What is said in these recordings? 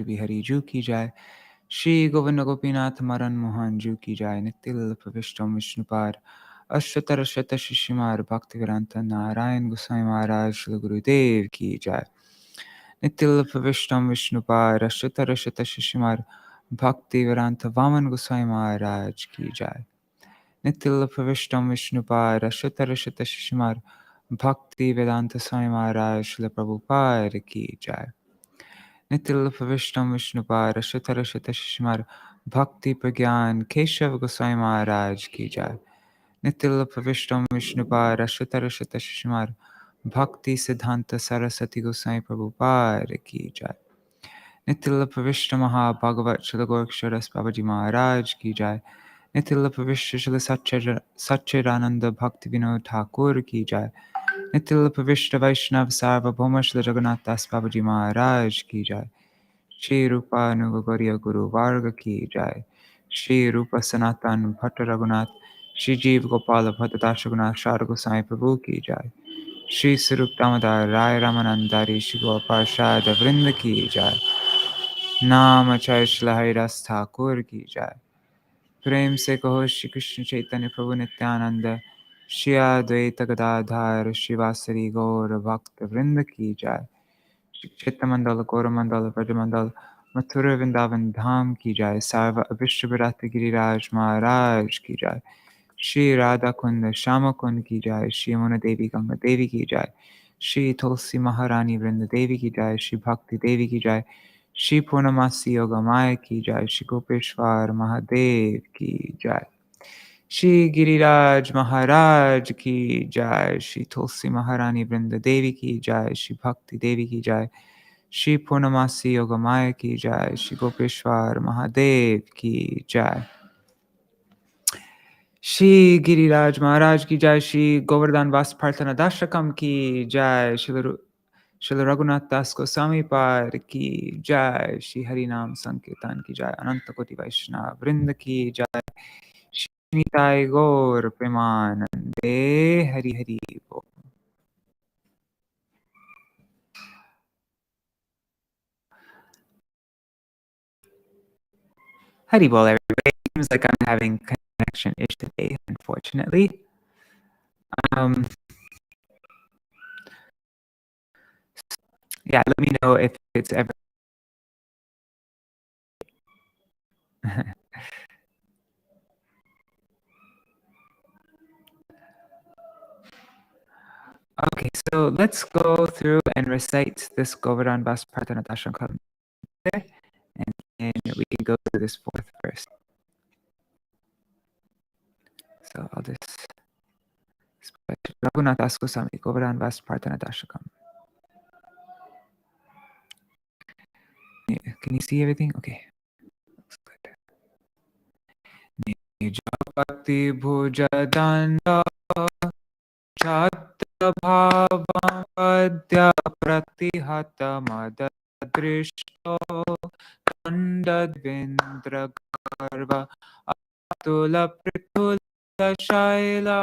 बिहारी जू की जाय। श्री गोविंद गोपीनाथ मदन मोहन जू की जाय। नितिल प्रविष्टम विष्णुपाद अष्टोत्तर शत शिष्यमार भक्तिवेदांत नारायण गोसाई महाराज श्री गुरुदेव की जाय। नितिल प्रविष्टम विष्णुपाद अष्टोत्तर शत शिष्यमार भक्तिवेदांत वामन गोसाई महाराज की जाय। नितिल प्रविष्टम विष्णुपाद अष्टोत्तर शत शिष्यमार भक्तिवेदांत स्वामी महाराज श्री प्रभुपाद की जाय। नितिल प्रविष्टम विष्णुपाद अष्टोत्तर शत शिष्यमार भक्ति प्रज्ञान केशव गोसाई महाराज की जाय। नितिल प्रविष्टम विष्णुपाद अष्टोत्तर शत शिष्यमार भक्ति सिद्धांत सरस्वती गोसाई प्रभुपाद की जाय। नितिल प्रविष्ट महाभागवत श्री गोरक्षर बाबाजी महाराज की जाय। नितिल प्रविष्ट श्री सच्चिदानंद भक्ति विनोद ठाकुर की जाय। नितिल प्रविष्ट वैष्णव सार्वभौम श्री रघुनाथ दास बाबाजी महाराज की जाय। श्री रूपानुगौर्य गुरु वर्ग की जाय। श्री रूप सनातन भट्ट रघुनाथ श्री जीव गोपाल भट्टदास रघुनाथ शार गोसाई प्रभु की जाय। श्री स्वरूप दामोदर राय रामानंदारी श्री गोपाल वृंद की जाय। नाम चय श्री हरिदास ठाकुर की जाय। प्रेम से कहो श्री कृष्ण चैतन्य प्रभु नित्यानंद श्री अद्वैत गदाधर शिवासरी गौर भक्त वृंद की जाय। श्री क्षेत्र मंडल गौर मंडल ब्रज मंडल मथुरा वृंदावन धाम की जाय। सर्व अभिष्ट विराट गिरिराज महाराज की जाय। श्री राधा कुंड श्याम कुंड की जाय। श्री यमुना देवी गंगा देवी की जाय। श्री तुलसी महारानी वृंद देवी की जाय। श्री भक्ति देवी की जाय। श्री पूर्णमासी योगमाया की जाय। श्री गोपेश्वर महादेव की जाय। श्री गिरिराज महाराज की जाय। श्री तुलसी महारानी वृंद देवी की जाय। श्री भक्ति देवी की जाय। श्री पूर्णमासी योगमाया की जाय। श्री गोपेश्वर महादेव की जाय। श्री गिरिराज महाराज की जय। श्री गोवर्धन-वासा-prārthanā-daśakam की जय। श्री रघुनाथ दास गोस्वामी पाद की जय। श्री हरि नाम संकीर्तन की जय। अनंत कोटि वैष्णव वृंद की जय। श्री निताय गौर प्रेमानंदे हरि हरि बोल। Hari bol, everybody. Seems like I'm having connection issue today, unfortunately. Yeah, let me know if it's ever. Okay, so let's go through and recite this Govardhana-vāsa-prārthanā-daśakam, and then we can go to this fourth verse. So I'll just Raghunātha dāsa Gosvāmī, Govardhana-vāsa-prārthanā-daśakam. Can you see everything? Okay. Looks good. Nijapati bhujadanda Chattabhāvam padya pratihata madadrishto Kandadvindra garva atula pritula shaila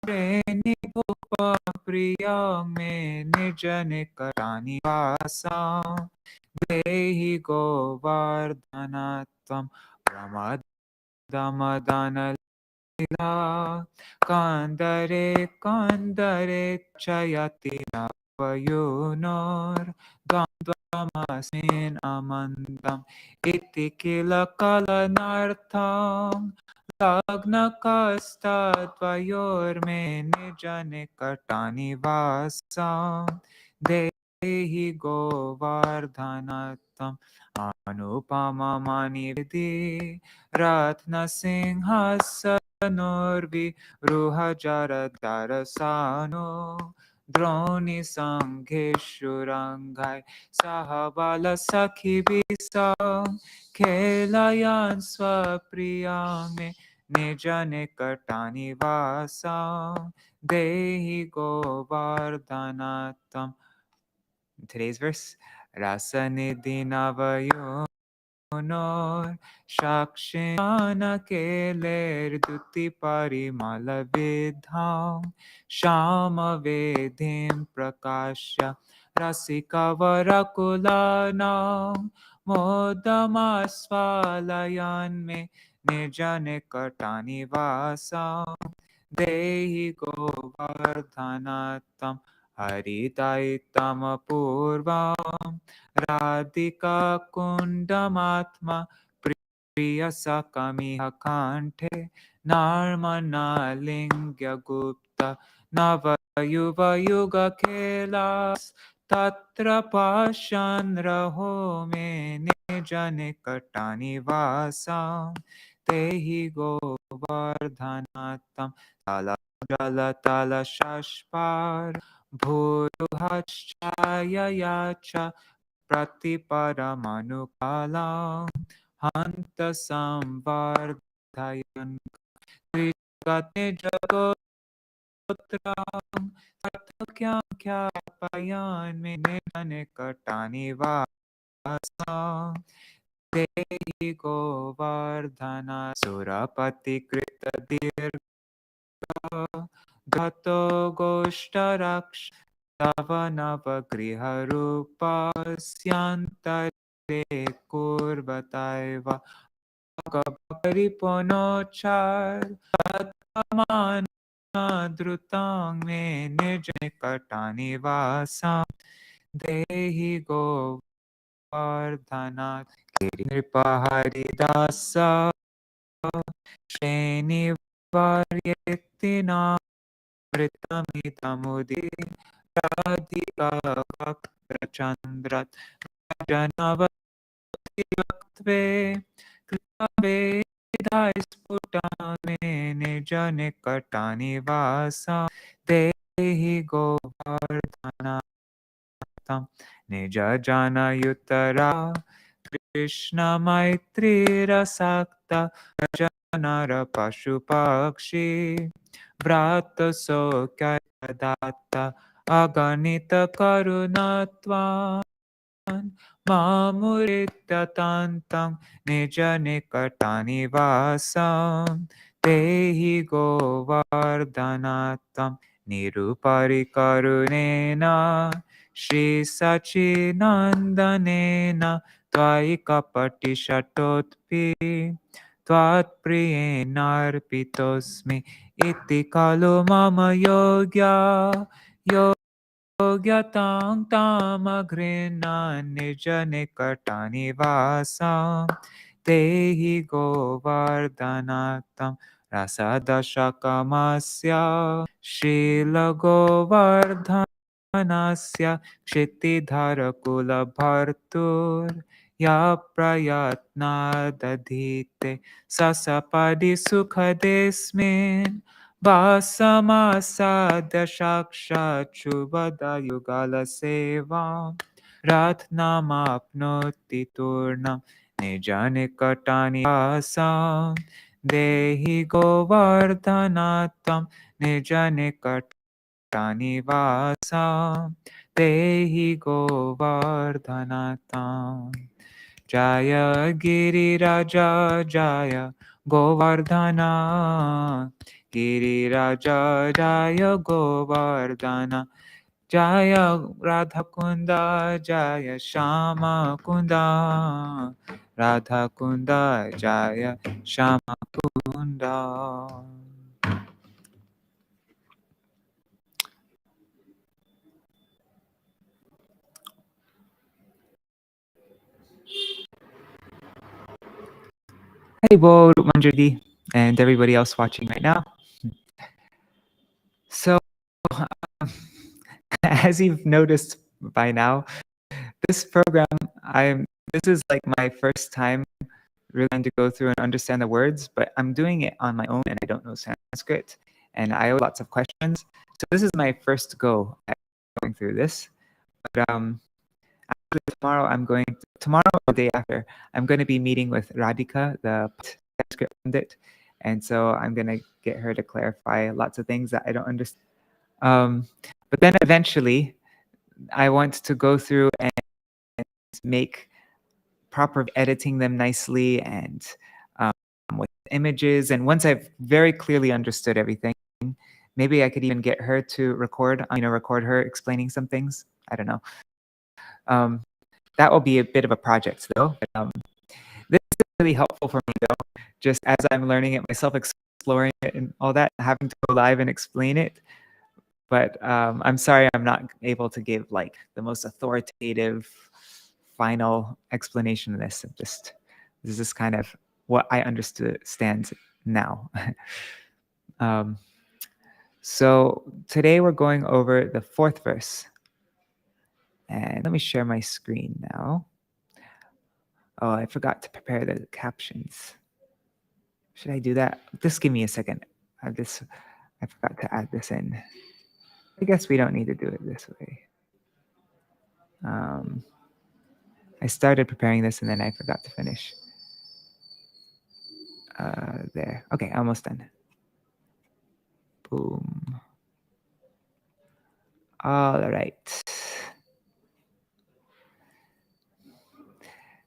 Preni gopa priyam me nija-nikaṭa-nivāsaṁ Dehi Govardhana tvam ramadama Kandare kandare chayati nava-yūnoḥ Dvandvamasmin amandam iti kila kalanartham Lagnakastadvayorme nija-nikaṭa-nivāsaṁ Dehi Govardhanatam anupamamani-vidi Ratna-singhasa-norvi ruhajaradharasano Droni sangheshurangai sahabala sakhi-bisa Kelayan swapriyame nija-nikaṭa-nivāsaṁ Dehi Govardhanatam. Today's verse, rasa-nidhi-nava-yūnoḥ sākṣiṇīṁ dyuti-parimala-viddhāṁ śyāma-vedīṁ prakāśya rasika-vara-kulānāṁ modam āsphālayan me nija-nikaṭa-nivāsaṁ dehi govardhana-tvam hari-daitam apurvam radhika-kundamatma priya-sakamiha kante narmana-lingya gupta nava-yuva-yuga-kelas tatra pashan raho me nija-nikaṭa-nivāsaṁ dehi govardhana-tvam Jala shashpar bhuruhachaya prati-paramanukala hanta samvardhayan krishgate jagotram satyakyam kyapayan me nija-nikaṭa-nivāsaṁ dehi govardhana surapati krita gato goshtaraksh tavanavagriharupāsyantare kurvataiva agapariponochar tattamana drutang me nija-nikaṭa-nivāsaṁ dehi govardhana Hari-pārṣada Śrīnivaryetina Mritamidamudi Radhika-vaktra-chandrat Janavati-vaktve Krita-vedai-sputame nija-nikaṭa-nivāsaṁ dehi govardhana-tvam nija-jana-yutara Krishna Maitri Rasakta Rajanara Pashu-pakshi Vrata Sokya Datta Aganita Karunatvan Mamurita Tantang Nija-nikaṭa-nivāsaṁ Dehi Govardhanatam Nirupari Karunena Shri Sachi-nandanena Tvaikapati Shatotpi Tvat priyenarpitosmi iti kalu mama yogya yogyatang tamagrina nija-nikaṭa-nivāsaṁ dehi govardhanatam rasa-dāsakamasya Śrīla Govardhanasya kshitidhara-kula-bhartur ya prayatna dadhite sasapadi sukhadesmin vasamasa sakshat chubada yugala sevam ratnamapnoti turnam nija-nikaṭa-nivāsaṁ dehi govardhanatam nija-nikaṭa-nivāsaṁ dehi govardhanatam Jaya Giriraja Jaya Govardhana Giriraja Jaya Govardhana Jaya Radha Kunda Jaya Shama Kunda Radha Kunda Jaya Shama Kunda. Hey, Bo, Mañjarī, and everybody else watching right now. So, as you've noticed by now, this program, this is like my first time really trying to go through and understand the words, but I'm doing it on my own and I don't know Sanskrit and I have lots of questions. So this is my first go at going through this. But after tomorrow, tomorrow or the day after, I'm going to be meeting with Radhika, the Sanskrit pundit. And so I'm going to get her to clarify lots of things that I don't understand. But then eventually, I want to go through and make proper editing them nicely and with images. And once I've very clearly understood everything, maybe I could even get her to record her explaining some things. I don't know. That will be a bit of a project, though. This is really helpful for me, though, just as I'm learning it myself, exploring it and all that, having to go live and explain it. But I'm sorry I'm not able to give like the most authoritative final explanation of this. This is kind of what I understand now. So today we're going over the 4th verse. And let me share my screen now. Oh, I forgot to prepare the captions. Should I do that? Just give me a second. I forgot to add this in. I guess we don't need to do it this way. I started preparing this and then I forgot to finish. There. Okay, almost done. Boom. All right.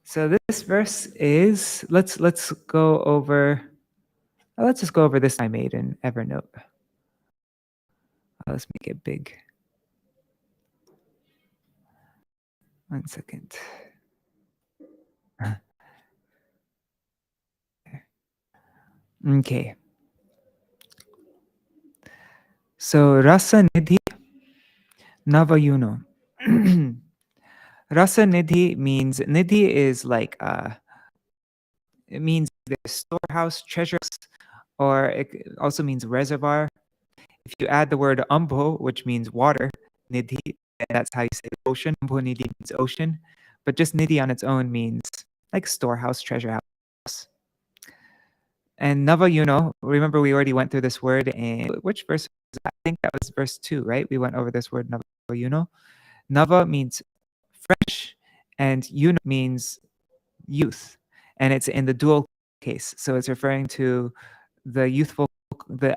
So this verse is, let's go over, let's just go over this I made in Evernote. Let's make it big. 1 second. Okay. So rasa-nidhi-nava-yūnoḥ. Rasa-nidhi means, nidhi is like, it means the storehouse, treasures, or it also means reservoir. If you add the word ambho, which means water, nidhi, and that's how you say ocean. Ambho nidhi means ocean, but just nidhi on its own means like storehouse, treasure house. And nava-yūnoḥ, remember we already went through this word in which verse was that? I think that was verse 2, right? We went over this word nava-yūnoḥ. Nava means fresh, and yūnoḥ means youth, and it's in the dual case. So it's referring to the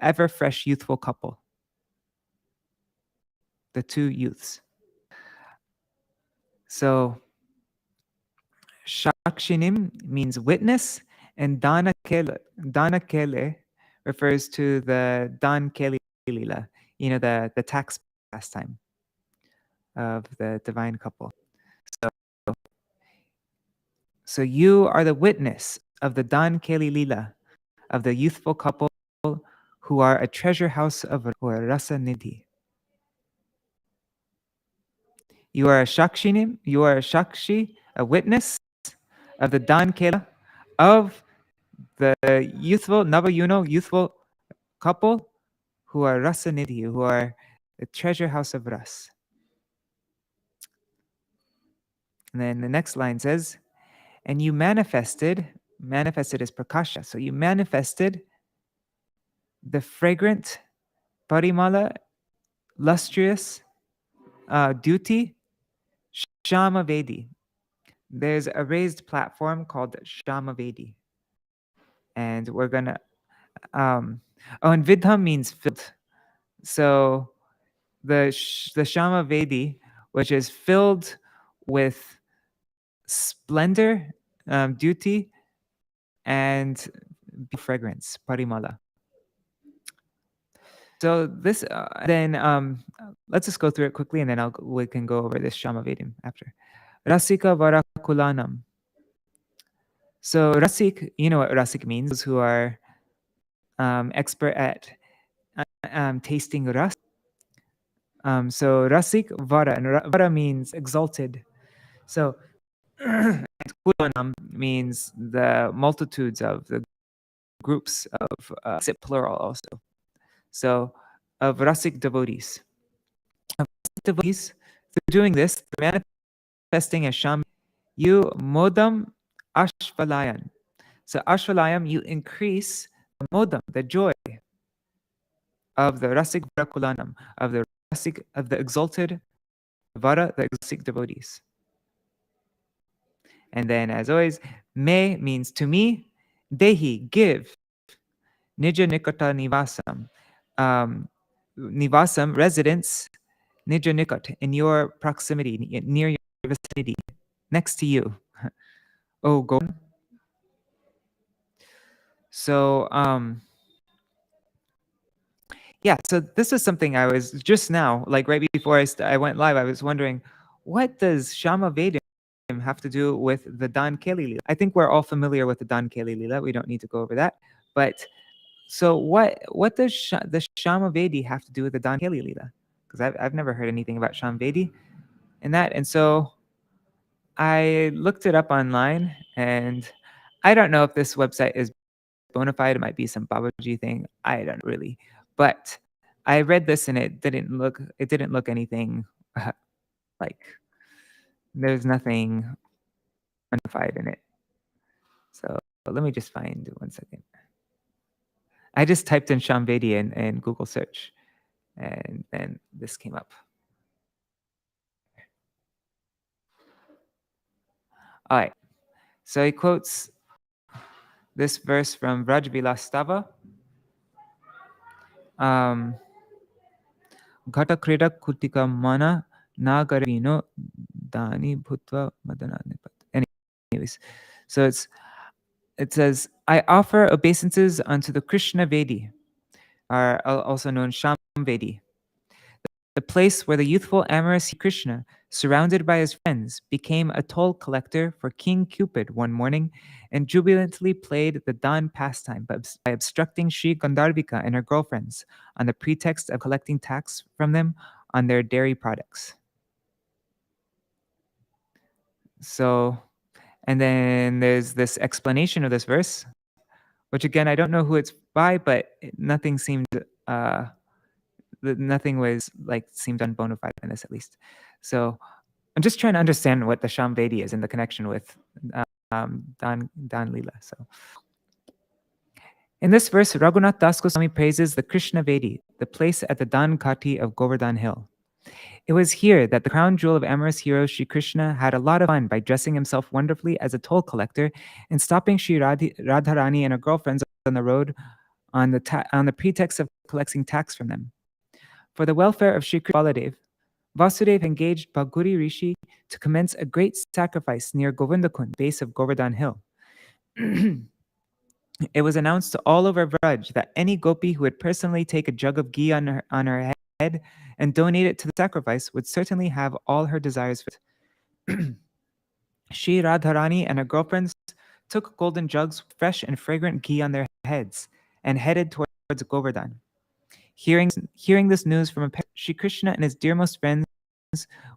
ever fresh youthful couple, the 2 youths. So sākṣiṇīṁ means witness, and dāna-keler refers to the dāna-keler lila, the tax pastime of the divine couple. So you are the witness of the dāna-keler lila, of the youthful couple who are a treasure house of rasa-nidhi. You are a sākṣiṇīṁ, you are a sākṣi, a witness of the dāna-keler, of the youthful nava-yūnoḥ, youthful couple who are rasa-nidhi, who are the treasure house of ras. And then the next line says, and you manifested is prakāśya. So you manifested the fragrant, parimala, lustrous, dyuti, śyāma-vedīṁ. There's a raised platform called śyāma-vedīṁ. And we're gonna, and vidhāṁ means filled. So the śyāma-vedīṁ, which is filled with splendor, dyuti, and fragrance, parimala. So this, then let's just go through it quickly, and then we can go over this śyāma-vedīṁ after. Rasika-vara-kulānāṁ. So rasik, you know what rasik means, those who are expert at tasting ras. So rasik vara, and vara means exalted. So kulānāṁ means the multitudes of the groups of, makes it plural also. So of rasik devotees. Devotees, through doing this, manifesting as śyāma, you modam āsphālayan. So āsphālayan, you increase the modam, the joy of the rasika-vara-kulānāṁ, of the exalted vara, the exalted devotees. And then, as always, me means to me, dehi, give, nija-nikaṭa-nivāsaṁ, nivāsaṁ, residence, nija-nikaṭa, in your proximity, near your vicinity, next to you. Oh, go. So, yeah, so this is something I was just now, like right before I went live, I was wondering, what does śyāma-vedīṁ have to do with the dāna-keler Lila? I think we're all familiar with the dāna-keler Lila. We don't need to go over that. But so what does the śyāma-vedīṁ have to do with the dāna-keler Lila? Because I've never heard anything about śyāma-vedīṁ in that. And so I looked it up online, and I don't know if this website is bona fide. It might be some Babaji thing. I don't really. But I read this, and it didn't look anything like there's nothing bona fide in it. So let me just find one second. I just typed in śyāma-vedīṁ in Google search, and then this came up. All right. So he quotes this verse from Vraj-vilas-stava. Ghata krida kutika mana nagarino dani bhutva madana. Anyways, so it says, I offer obeisances unto the Krishna Vedi, are also known śyāma-vedīṁ, the place where the youthful amorous Krishna, surrounded by his friends, became a toll collector for King Cupid one morning and jubilantly played the dāna pastime by obstructing Śrī Gandharvika and her girlfriends on the pretext of collecting tax from them on their dairy products. So, and then there's this explanation of this verse, which again, I don't know who it's by, but nothing seemed, nothing was seemed unbona fide in this, at least. So I'm just trying to understand what the śyāma-vedīṁ is in the connection with dāna Lila. So in this verse, Raghunātha dāsa Gosvāmī praises the Krishna Vedi, the place at the dāna-ghāti of Govardhan Hill. It was here that the crown jewel of amorous hero Shri Krishna had a lot of fun by dressing himself wonderfully as a toll collector and stopping Shri Radharani and her girlfriends on the road on the pretext of collecting tax from them. For the welfare of Shri Baladev, Vasudeva engaged Bhaguri Rishi to commence a great sacrifice near Govindakund, base of Govardhan Hill. It was announced to all over Vraj that any gopi who would personally take a jug of ghee on her head and donate it to the sacrifice would certainly have all her desires fulfilled. Shri Radharani and her girlfriends took golden jugs with fresh and fragrant ghee on their heads and headed towards Govardhan. Hearing this news from a parent, Shri Krishna and his dearmost friends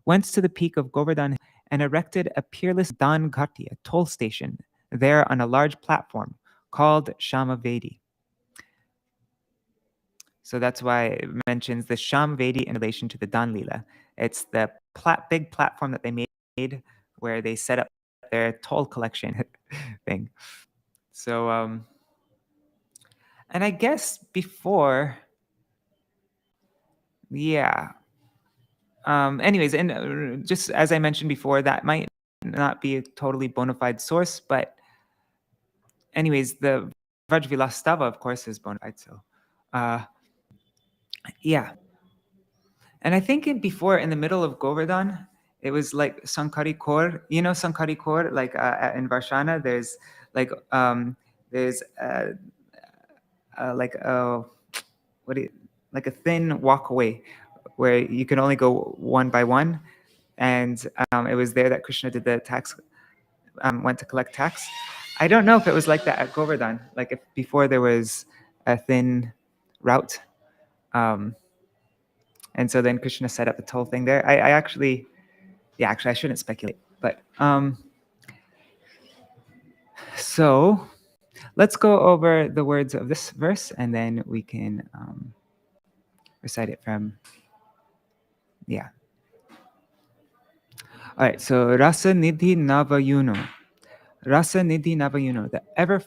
went to the peak of Govardhan and erected a peerless dāna-ghāti, a toll station, there on a large platform called śyāma-vedīṁ. So that's why it mentions the śyāma-vedīṁ in relation to the dāna Lila. It's the big platform that they made where they set up their toll collection thing. So, and I guess before, yeah. Anyways, and just as I mentioned before, that might not be a totally bona fide source, but anyways, the Vraj-vilas-stava, of course, is bona fide. So, yeah. And I think before, in the middle of Govardhan, it was like Sankari Kor. You know Sankari Kor? Like in Varshana, there's like like a thin walkway where you can only go one by one, and it was there that Krishna did the tax, went to collect tax. I don't know if it was like that at Govardhan, like if before there was a thin route, and so then Krishna set up the toll thing there. I actually I shouldn't speculate, but so let's go over the words of this verse, and then we can recite it from, yeah. All right, so rasa-nidhi-nava-yūnoḥ. Rasa-nidhi-nava-yūnoḥ, the ever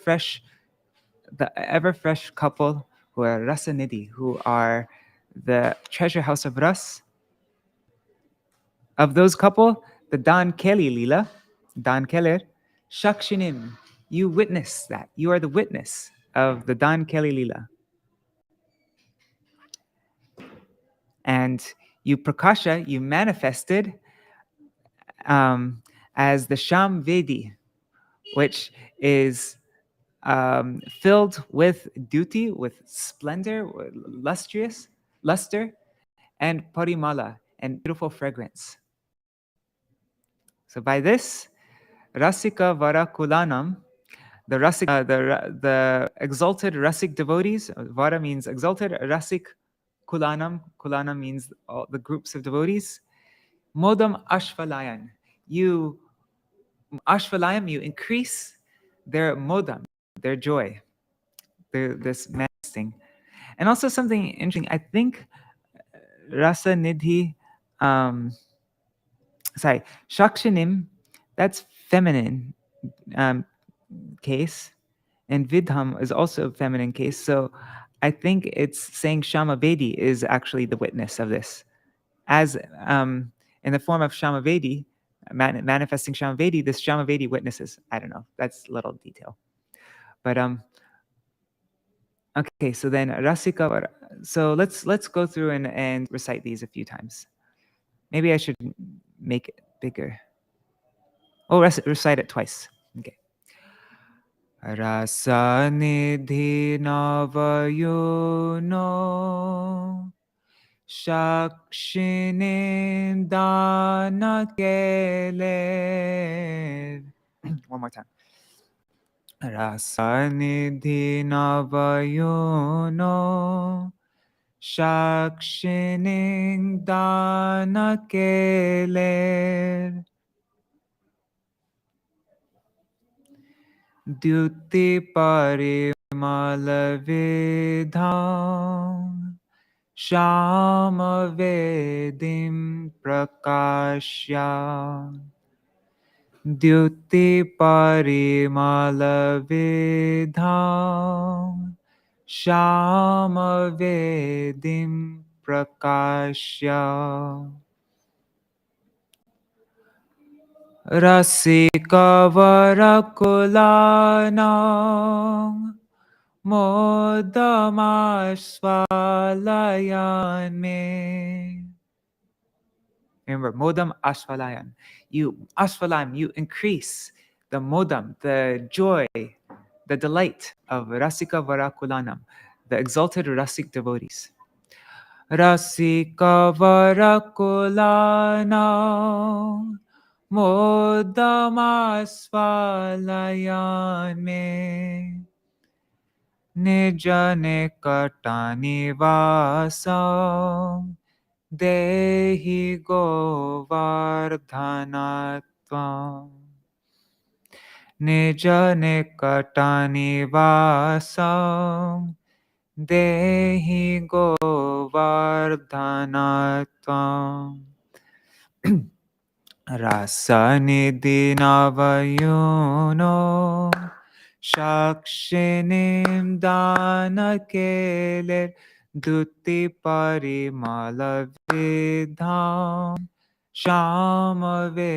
fresh couple who are rasa-nidhi, who are the treasure house of ras. Of those couple, the dāna-keler Lila, dāna-keler, sākṣiṇīṁ, you witness that. You are the witness of the dāna-keler Lila. And you prakāśya, you manifested as the śyāma-vedīṁ, which is filled with duty, with splendor, with luster, and parimala, and beautiful fragrance. So by this, rasika-vara-kulānāṁ, the exalted rasic devotees. Vara means exalted, rasic kulānāṁ. Kulānāṁ means all the groups of devotees. Modam āsphālayan. You increase their modam, their joy, this manifesting. And also something interesting, I think rasa-nidhi, sākṣiṇīṁ, that's feminine case, and vidham is also a feminine case. So I think it's saying śyāma-vedīṁ is actually the witness of this. As in the form of śyāma-vedīṁ, manifesting śyāma-vedīṁ, this śyāma-vedīṁ witnesses. I don't know, that's a little detail. But okay, so then rasika-vara. So let's go through and recite these a few times. Maybe I should make it bigger. Oh, recite it twice. Okay. Rasa-nidhi-nava-yūnoḥ sākṣiṇīṁ dāna-keler. One more time. Rasa-nidhi-nava-yūnoḥ sākṣiṇīṁ dāna-keler. dyuti-parimala-viddhāṁ śyāma-vedīṁ prakāśya. dyuti-parimala-viddhāṁ śyāma-vedīṁ prakāśya. rasika-vara-kulānāṁ modam āsphālayan me. Remember, modam āsphālayan. You increase the modam, the joy, the delight of rasika-vara-kulānāṁ, the exalted rasic devotees. rasika-vara-kulānāṁ modam āsphālayan me. nija-nikaṭa-nivāsaṁ dehi Govardhana tvam. nija-nikaṭa-nivāsaṁ dehi Govardhana tvam. rasa-nidhi-nava-yūnoḥ sākṣiṇīṁ dāna-keler dyuti-parimala-viddhāṁ śyāma-vedīṁ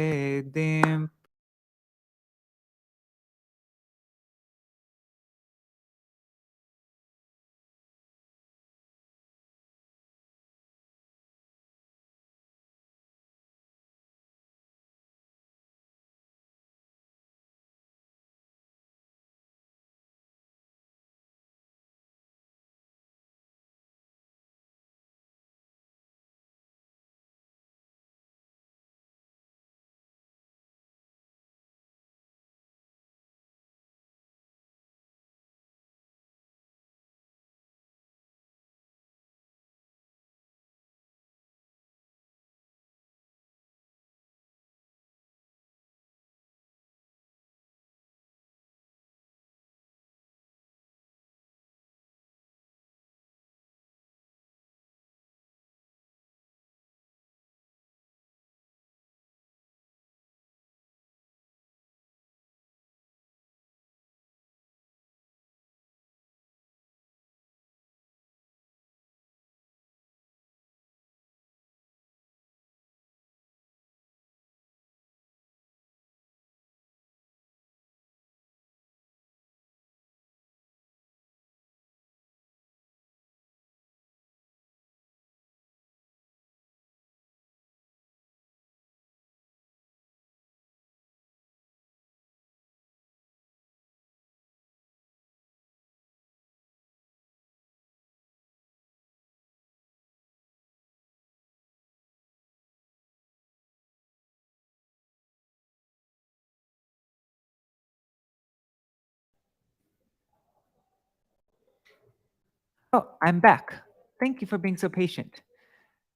Oh, I'm back. Thank you for being so patient.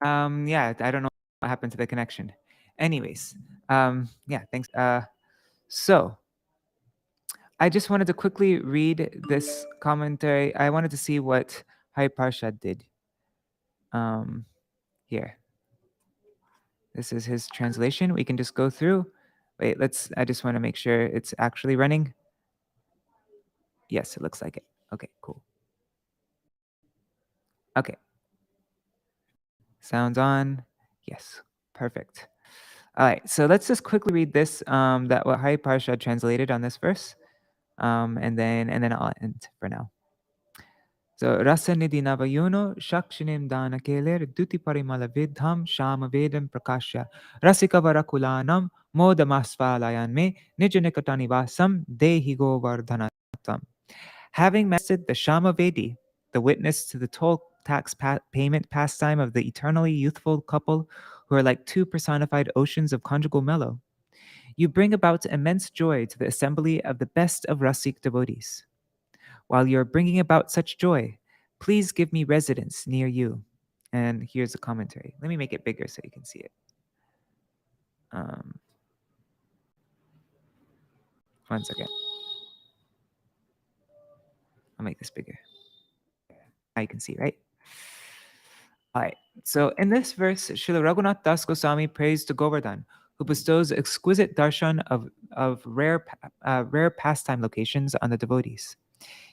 Yeah, I don't know what happened to the connection. Anyways, yeah, thanks. So I just wanted to quickly read this commentary. I wanted to see what Hari-pārṣada did. Here. This is his translation. We can just go through. Wait, I just want to make sure it's actually running. Yes, it looks like it. Okay, cool. Okay. Sounds on. Yes, perfect. All right, so let's just quickly read this, that what Hari-pārṣada translated on this verse, and then I'll end for now. So rasa-nidhi-nava-yūnoḥ, sākṣiṇīṁ dāna-keler, dyuti-parimala-viddhāṁ, śyāma-vedīṁ prakāśya, rasika-vara-kulānāṁ, modam āsphālayan me, nija-nikaṭa-nivāsaṁ, dehi Govardhana-tvam. Having mastered the śyāma-vedīṁ, the witness to the toll tax payment pastime of the eternally youthful couple who are like two personified oceans of conjugal mellow, you bring about immense joy to the assembly of the best of rasik devotees. While you're bringing about such joy, please give me residence near you. And here's a commentary. Let me make it bigger so you can see it. One second. I'll make this bigger. Now you can see, right? All right. So in this verse, Śrīla Raghunātha dāsa Gosvāmī prays to Govardhan, who bestows exquisite darshan of rare pastime locations on the devotees.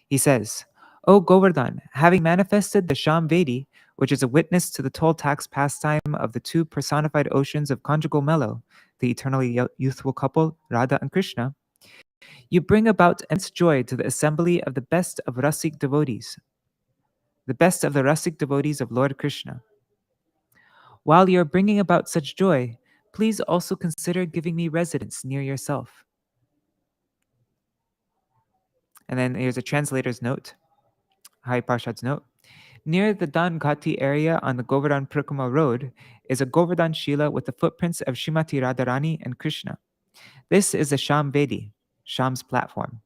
He says, O Govardhan, having manifested the śyāma-vedīṁ, which is a witness to the toll tax pastime of the two personified oceans of conjugal mellow, the eternally youthful couple, Radha and Krishna, you bring about immense joy to the assembly of the best of rasik devotees, the best of the rasik devotees of Lord Krishna. While you are bringing about such joy, please also consider giving me residence near yourself. And then here's a translator's note, Hari-pārṣada's note. Near the Dan-Ghati area on the Govardhan Parikrama road is a Govardhan Shila with the footprints of Srimati Radharani and Krishna. This is a Śyāma-vedīṁ, Shyam's platform.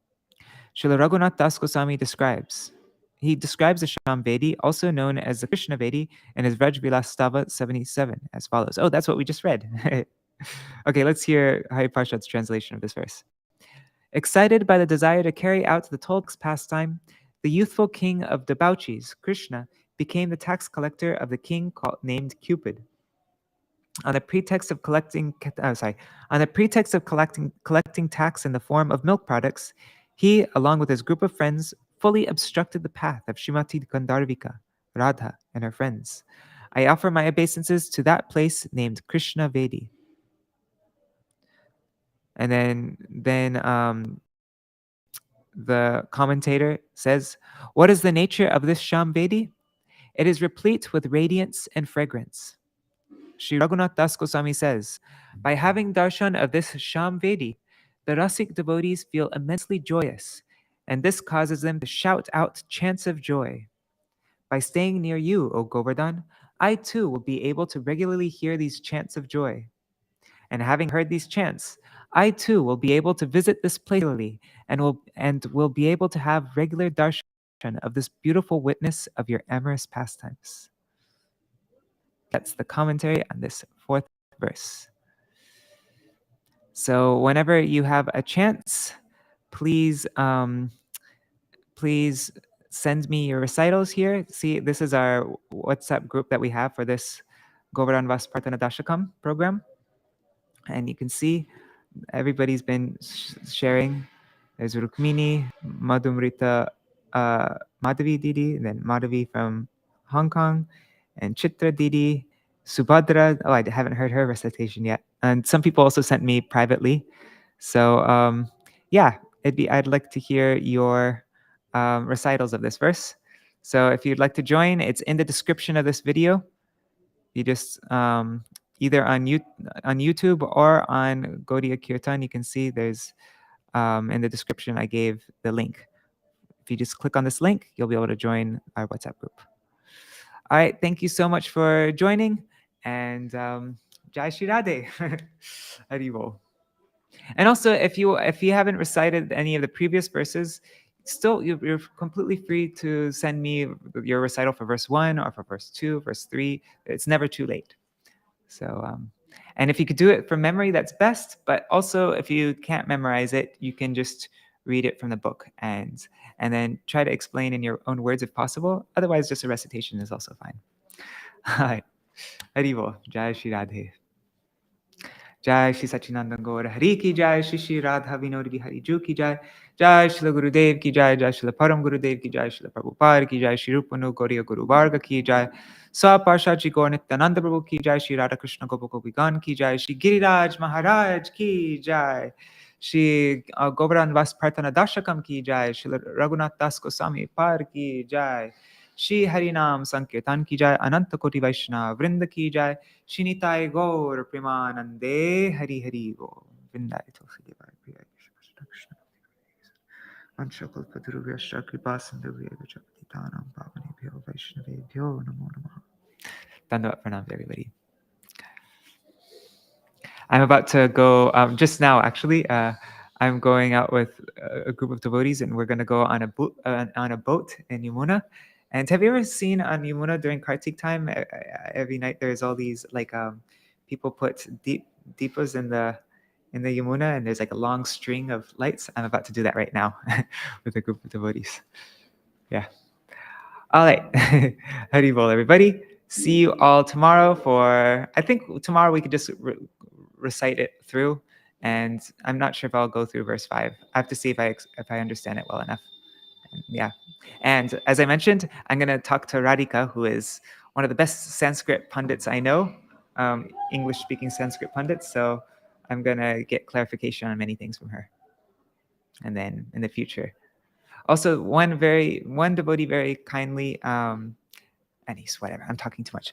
Śrīla Raghunātha dāsa Gosvāmī describes the Śyāma-vedīṁ, also known as the Krishna-vedīṁ, in his Vraj-Vilas-stava 77 as follows. Oh, that's what we just read. Okay, let's hear Hari-pārṣada's translation of this verse. Excited by the desire to carry out the toll pastime, the youthful king of debauchees, Krishna, became the tax collector of the king named Cupid. On the pretext of collecting tax in the form of milk products, he, along with his group of friends, fully obstructed the path of Srimati Gandharvika, Radha, and her friends. I offer my obeisances to that place named Krishna-vedīṁ. And then the commentator says, what is the nature of this Śyāma-vedīṁ? It is replete with radiance and fragrance. Śrī Raghunātha dāsa Gosvāmī says, by having darshan of this Śyāma-vedīṁ, the rasik devotees feel immensely joyous, and this causes them to shout out chants of joy. By staying near you, O Govardhan, I too will be able to regularly hear these chants of joy. And having heard these chants, I too will be able to visit this place regularly and will be able to have regular darshan of this beautiful witness of your amorous pastimes. That's the commentary on this fourth verse. So whenever you have a chance, please send me your recitals here. See, this is our WhatsApp group that we have for this Govardhana-vāsa-prārthanā-daśakam program. And you can see everybody's been sharing. There's Rukmini, Madhumrita, Madhavi Didi, and then Madhavi from Hong Kong, and Chitra Didi, Subhadra. Oh, I haven't heard her recitation yet. And some people also sent me privately. So yeah, I'd like to hear your recitals of this verse. So if you'd like to join, it's in the description of this video. You just either on YouTube or on Gaudiya Kirtan, you can see there's in the description I gave the link. If you just click on this link, you'll be able to join our WhatsApp group. All right, thank you so much for joining, and Jai Shri Radhe. Hari Bol. And also, if you haven't recited any of the previous verses, still, you're completely free to send me your recital for verse 1 or for verse 2, verse 3. It's never too late. So, and if you could do it from memory, that's best. But also, if you can't memorize it, you can just read it from the book and then try to explain in your own words if possible. Otherwise, just a recitation is also fine. Hi. Hari-bol. Jai Shri Radhe. Jai Shri Sachinandan Gaura Hari ki jai, Shri Radha Vinod Bihari Ju ki jai, Jai Shri Gurudev ki jai, Jai Shri Param Gurudev ki jai, Shri Prabhupada ki jai, Shri Rupanu Gauriya Guru Varga ki jai, Sā-pārṣada Shri Gaur Nityananda Prabhu ki jai, Shri Radha Krishna Gopa Gopikan ki jai, Shri Giriraj Maharaj ki jai, Śrī Govardhana-vāsa-prārthanā-daśakam ki jai, Śrīla Raghunātha dāsa Gosvāmī par ki jai, Shri Harinam Sankirtan ki jai, Ananta Koti Vaishnava Vrinda ki jai, Shri Nitai Gaur Premanande Hari Hari Bol. Vrindai Tulsi Devai Priya Krishna Vanchakalpadurubhya Kripa Sindhuvya Vijapatitanam Pavanebhyo Vaishnavebhyo Namo Namaha. Dandavat Pranam to everybody. I'm about to go, just now actually, I'm going out with a group of devotees and we're going to go on a boat in Yamuna. And have you ever seen on Yamuna during Kartik time, every night there's all these like people put deepas in the Yamuna and there's like a long string of lights. I'm about to do that right now with a group of devotees. Yeah. All right. Hari bol, everybody. See you all tomorrow for, I think tomorrow we could just recite it through. And I'm not sure if I'll go through verse 5. I have to see if I understand it well enough. And yeah. And as I mentioned, I'm going to talk to Radhika, who is one of the best Sanskrit pundits I know, English-speaking Sanskrit pundits. So I'm going to get clarification on many things from her. And then in the future. Also, one devotee very kindly, anyways, whatever, I'm talking too much.